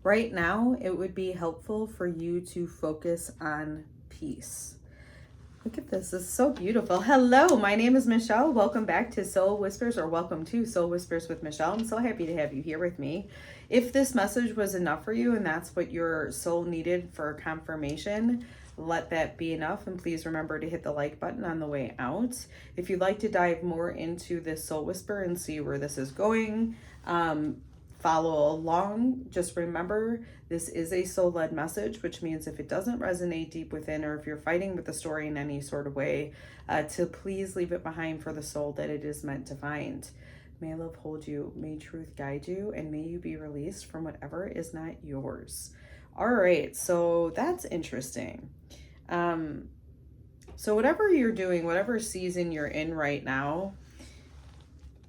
Right now, it would be helpful for you to focus on peace. Look at this. This is so beautiful. Hello, my name is Michelle. Welcome back to Soul Whispers, or welcome to Soul Whispers with Michelle. I'm so happy to have you here with me. If this message was enough for you and that's what your soul needed for confirmation, let that be enough. And please remember to hit the like button on the way out. If you'd like to dive more into this soul whisper and see where this is going, follow along. Just remember, this is a soul-led message, which means if it doesn't resonate deep within, or if you're fighting with the story in any sort of way, to please leave it behind for the soul that it is meant to find. May love hold you, may truth guide you, and may you be released from whatever is not yours. All right, so that's interesting. So whatever you're doing, whatever season you're in right now,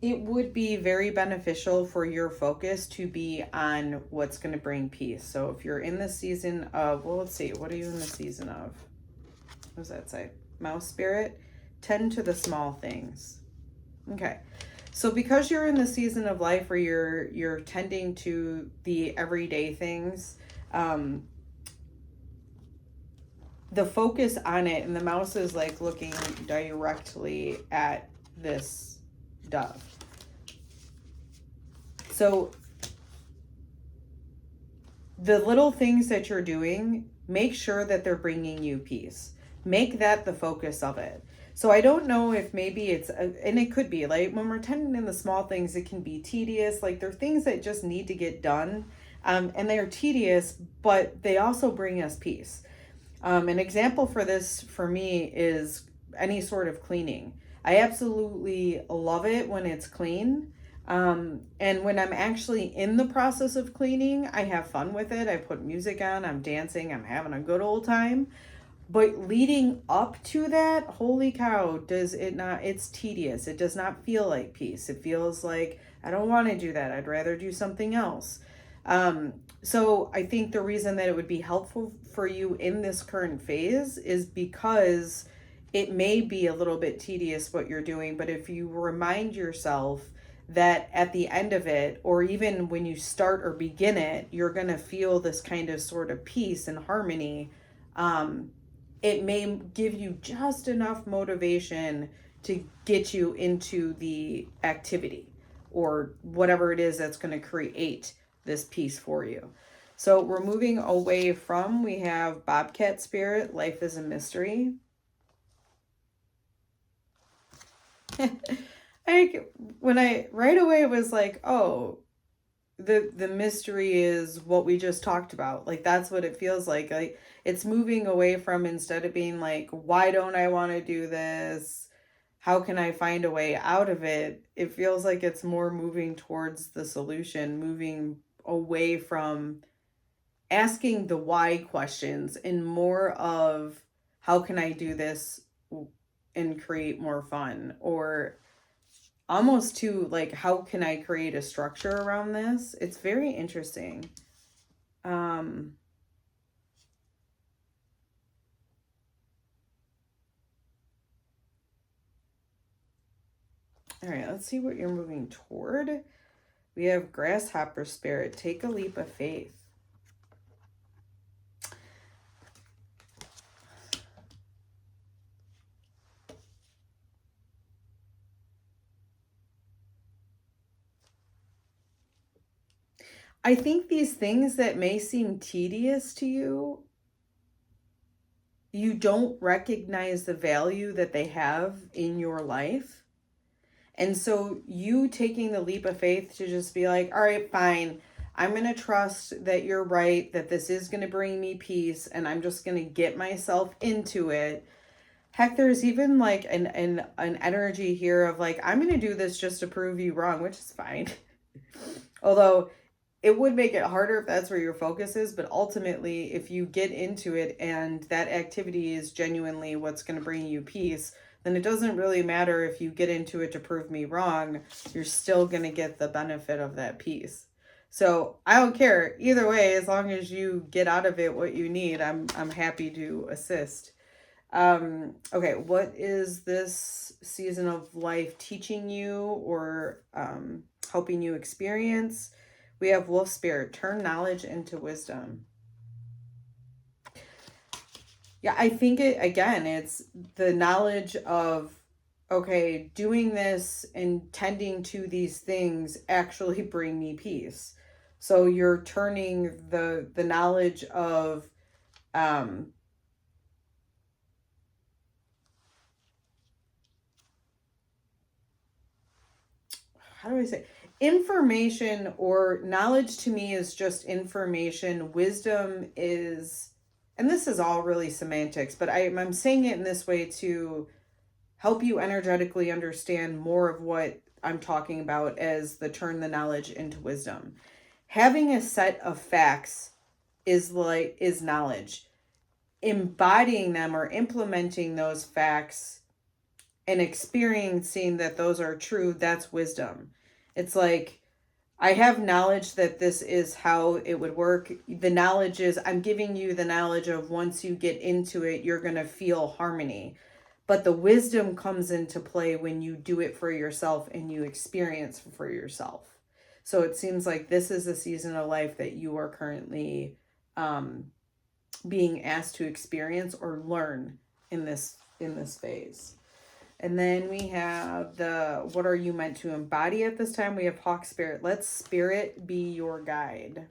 it would be very beneficial for your focus to be on what's going to bring peace. So if you're in the season of, well, let's see, what are you in the season of? What does that say? Mouse spirit, tend to the small things. Okay. So because you're in the season of life where you're tending to the everyday things, the focus on it, and the mouse is like looking directly at this dove. So the little things that you're doing, make sure that they're bringing you peace. Make that the focus of it. So I don't know if maybe it's, and it could be like when we're tending in the small things, it can be tedious. Like there are things that just need to get done, and they are tedious, but they also bring us peace. An example for this for me is any sort of cleaning. I absolutely love it when it's clean. And when I'm actually in the process of cleaning, I have fun with it. I put music on, I'm dancing, I'm having a good old time. But leading up to that, holy cow, does it not, it's tedious. It does not feel like peace. It feels like, I don't want to do that. I'd rather do something else. So I think the reason that it would be helpful for you in this current phase is because it may be a little bit tedious what you're doing, but if you remind yourself that at the end of it, or even when you start or begin it, you're going to feel this kind of sort of peace and harmony. It may give you just enough motivation to get you into the activity or whatever it is that's going to create this peace for you. So we're moving away from, we have Bobcat Spirit, Life is a Mystery. When I right away was like, oh, the mystery is what we just talked about. Like that's what it feels like. Like it's moving away from, instead of being like, why don't I want to do this? How can I find a way out of it? It feels like it's more moving towards the solution, moving away from asking the why questions and more of how can I do this and create more fun, or almost to like, how can I create a structure around this? It's very interesting. All right, let's see what you're moving toward. We have Grasshopper Spirit, take a leap of faith. I think these things that may seem tedious to you, you don't recognize the value that they have in your life. And so you taking the leap of faith to just be like, all right, fine, I'm going to trust that you're right, that this is going to bring me peace, and I'm just going to get myself into it. Heck, there's even like an energy here of like, I'm going to do this just to prove you wrong, which is fine. Although it would make it harder if that's where your focus is, but ultimately, if you get into it and that activity is genuinely what's going to bring you peace, then it doesn't really matter if you get into it to prove me wrong. You're still going to get the benefit of that peace. So I don't care either way, as long as you get out of it what you need. I'm happy to assist. Okay, what is this season of life teaching you or helping you experience? We have wolf spirit, turn knowledge into wisdom. Yeah, I think it's the knowledge of, okay, doing this and tending to these things actually bring me peace. So you're turning the knowledge of, how do I say, information or knowledge to me is just information. Wisdom is, and this is all really semantics, but I'm saying it in this way to help you energetically understand more of what I'm talking about as the turn the knowledge into wisdom. Having a set of facts is knowledge. Embodying them or implementing those facts and experiencing that those are true, that's wisdom. It's like, I have knowledge that this is how it would work. The knowledge is, I'm giving you the knowledge of once you get into it, you're going to feel harmony. But the wisdom comes into play when you do it for yourself and you experience for yourself. So it seems like this is a season of life that you are currently being asked to experience or learn in this phase. And then we have the, what are you meant to embody at this time? We have hawk spirit. Let spirit be your guide.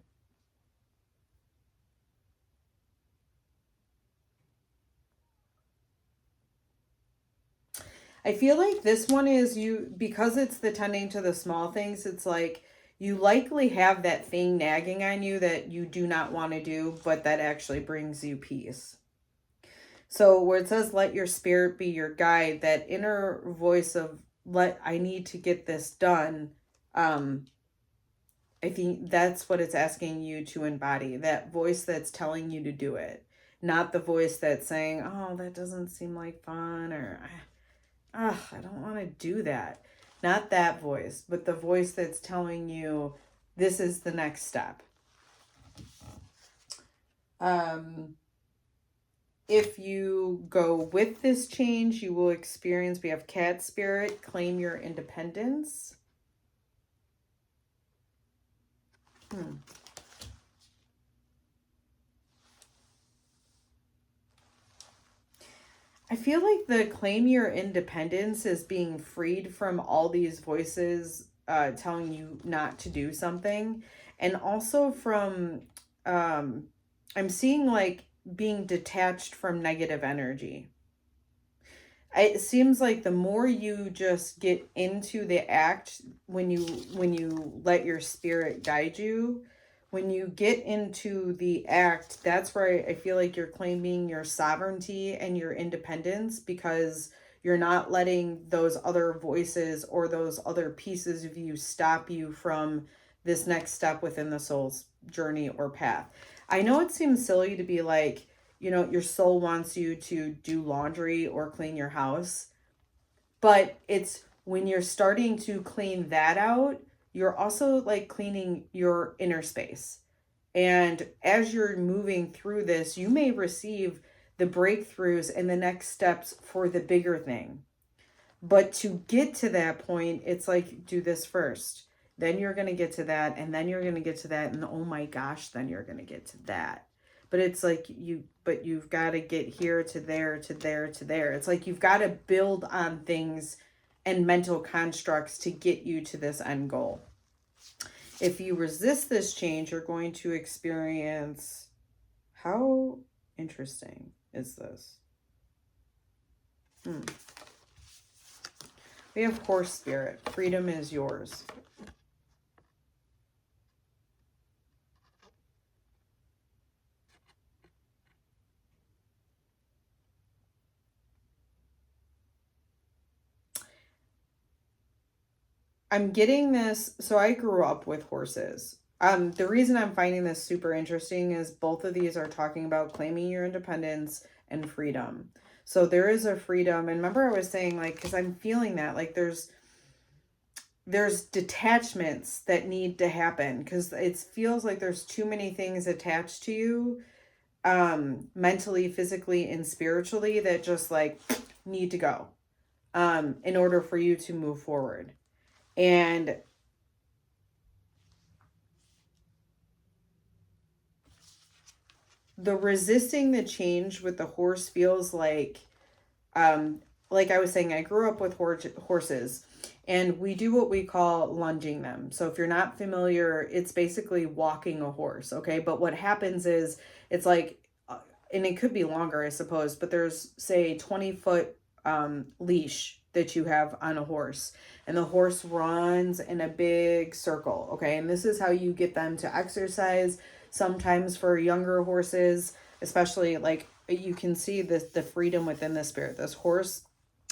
I feel like this one is you, because it's the tending to the small things, it's like you likely have that thing nagging on you that you do not want to do, but that actually brings you peace. So where it says, let your spirit be your guide, that inner voice of, I need to get this done. I think that's what it's asking you to embody, that voice that's telling you to do it, not the voice that's saying, oh, that doesn't seem like fun, or, I don't want to do that. Not that voice, but the voice that's telling you this is the next step. If you go with this change, you will experience, we have cat spirit, claim your independence. I feel like the claim your independence is being freed from all these voices telling you not to do something. And also from, I'm seeing like being detached from negative energy. It seems like the more you just get into the act, when you let your spirit guide you, when you get into the act, that's where I feel like you're claiming your sovereignty and your independence, because you're not letting those other voices or those other pieces of you stop you from this next step within the soul's journey or path. I know it seems silly to be like, your soul wants you to do laundry or clean your house, but it's when you're starting to clean that out, you're also like cleaning your inner space. And as you're moving through this, you may receive the breakthroughs and the next steps for the bigger thing. But to get to that point, it's like, do this first. Then you're going to get to that. And then you're going to get to that. And oh my gosh, then you're going to get to that. But it's like you've got to get here to there, to there, to there. It's like you've got to build on things and mental constructs to get you to this end goal. If you resist this change, you're going to experience, how interesting is this? We have horse spirit. Freedom is yours. I'm getting this. So I grew up with horses. The reason I'm finding this super interesting is both of these are talking about claiming your independence and freedom. So there is a freedom. And remember I was saying, like, because I'm feeling that, like, there's detachments that need to happen, because it feels like there's too many things attached to you, mentally, physically, and spiritually, that just like need to go in order for you to move forward. And the resisting the change with the horse feels like I was saying, I grew up with horses, and we do what we call lunging them. So if you're not familiar, it's basically walking a horse, okay? But what happens is it's like, and it could be longer, I suppose, but there's, say, 20-foot leash that you have on a horse, and the horse runs in a big circle, okay? And this is how you get them to exercise. Sometimes for younger horses, especially, like, you can see the freedom within the spirit. This horse,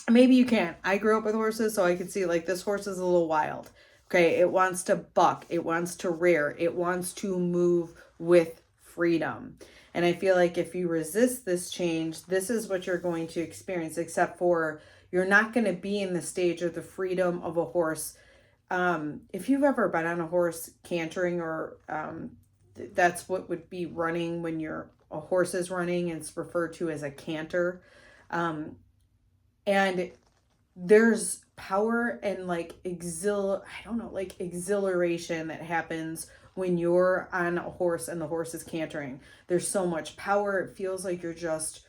maybe you can't. I grew up with horses, so I could see, like, this horse is a little wild. Okay, it wants to buck, it wants to rear, it wants to move with freedom. And I feel like if you resist this change, this is what you're going to experience, except for you're not going to be in the stage of the freedom of a horse. If you've ever been on a horse cantering, or that's what would be running when a horse is running, and it's referred to as a canter. And there's power and like exhilaration that happens when you're on a horse and the horse is cantering. There's so much power. It feels like you're just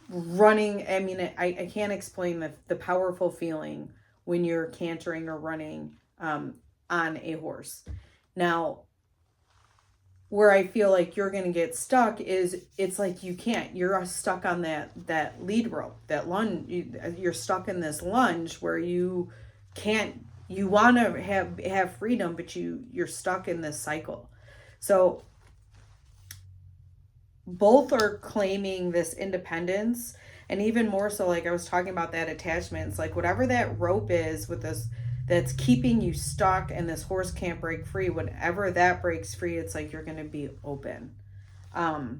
running. I mean, I can't explain the powerful feeling when you're cantering or running on a horse. Now, where I feel like you're going to get stuck is it's like you're stuck on that lead rope, that lunge. You're stuck in this lunge where you want to have freedom, but you're stuck in this cycle. So both are claiming this independence, and even more so, like I was talking about that attachment. It's like whatever that rope is with this that's keeping you stuck and this horse can't break free, whenever that breaks free, it's like you're going to be open. All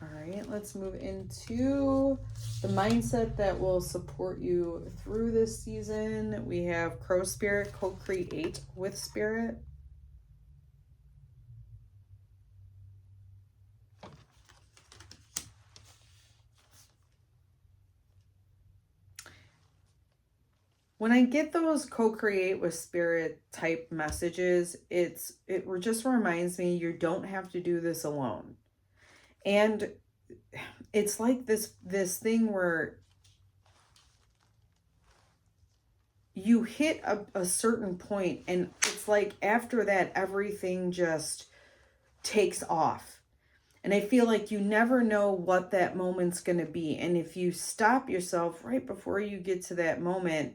right, let's move into the mindset that will support you through this season. We have Crow Spirit, co-create with Spirit. When I get those co-create with Spirit type messages, it just reminds me you don't have to do this alone. And it's like this thing where you hit a certain point, and it's like after that, everything just takes off. And I feel like you never know what that moment's going to be. And if you stop yourself right before you get to that moment,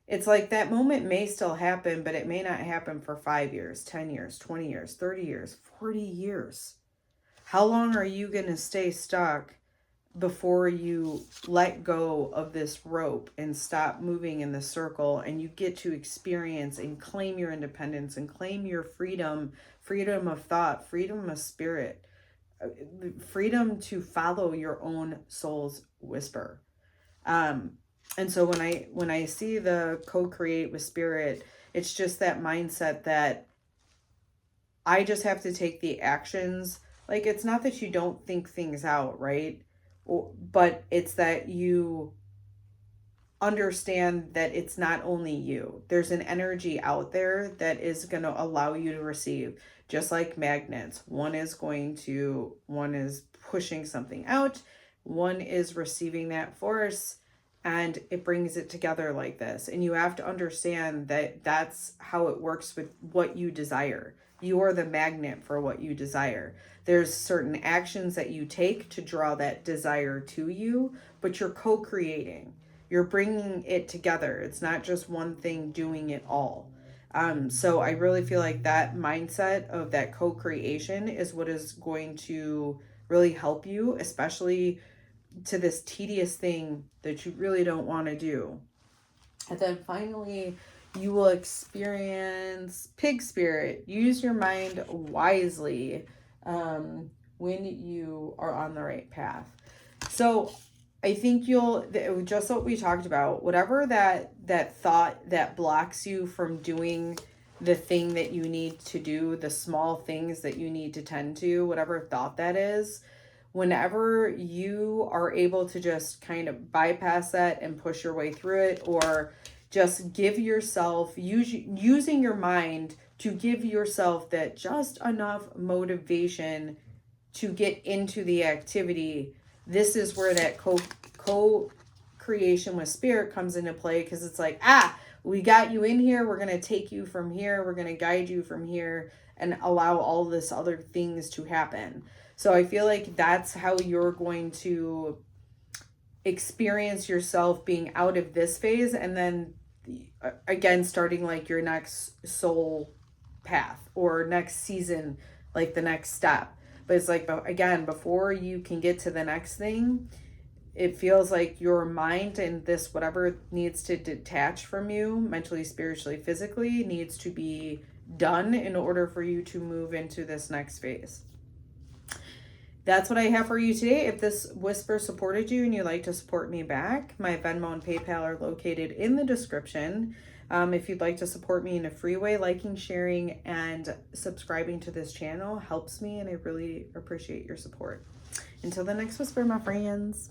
it's like that moment may still happen, but it may not happen for 5 years, 10 years, 20 years, 30 years, 40 years. How long are you going to stay stuck before you let go of this rope and stop moving in the circle, and you get to experience and claim your independence and claim your freedom of thought, freedom of spirit, freedom to follow your own soul's whisper? And so when I see the co-create with Spirit, it's just that mindset that I just have to take the actions. Like, it's not that you don't think things out, right? But it's that you understand that it's not only you. There's an energy out there that is going to allow you to receive, just like magnets. One is pushing something out, one is receiving that force, and it brings it together like this. And you have to understand that that's how it works with what you desire. You are the magnet for what you desire. There's certain actions that you take to draw that desire to you, but you're co-creating. You're bringing it together. It's not just one thing doing it all. So I really feel like that mindset of that co-creation is what is going to really help you, especially to this tedious thing that you really don't want to do. And then finally, you will experience pig spirit. Use your mind wisely when you are on the right path. So I think just what we talked about, whatever that thought that blocks you from doing the thing that you need to do, the small things that you need to tend to, whatever thought that is, whenever you are able to just kind of bypass that and push your way through it, or just give yourself, using your mind to give yourself that just enough motivation to get into the activity. This is where that co-creation with spirit comes into play, because it's like, we got you in here, we're going to take you from here, we're going to guide you from here, and allow all this other things to happen. So I feel like that's how you're going to experience yourself being out of this phase, and then again starting like your next soul path or next season, like the next step. But it's like, again, before you can get to the next thing, it feels like your mind and this whatever needs to detach from you mentally, spiritually, physically needs to be done in order for you to move into this next phase. That's what I have for you today. If this whisper supported you and you'd like to support me back, my Venmo and PayPal are located in the description. If you'd like to support me in a free way, liking, sharing, and subscribing to this channel helps me, and I really appreciate your support. Until the next whisper, my friends.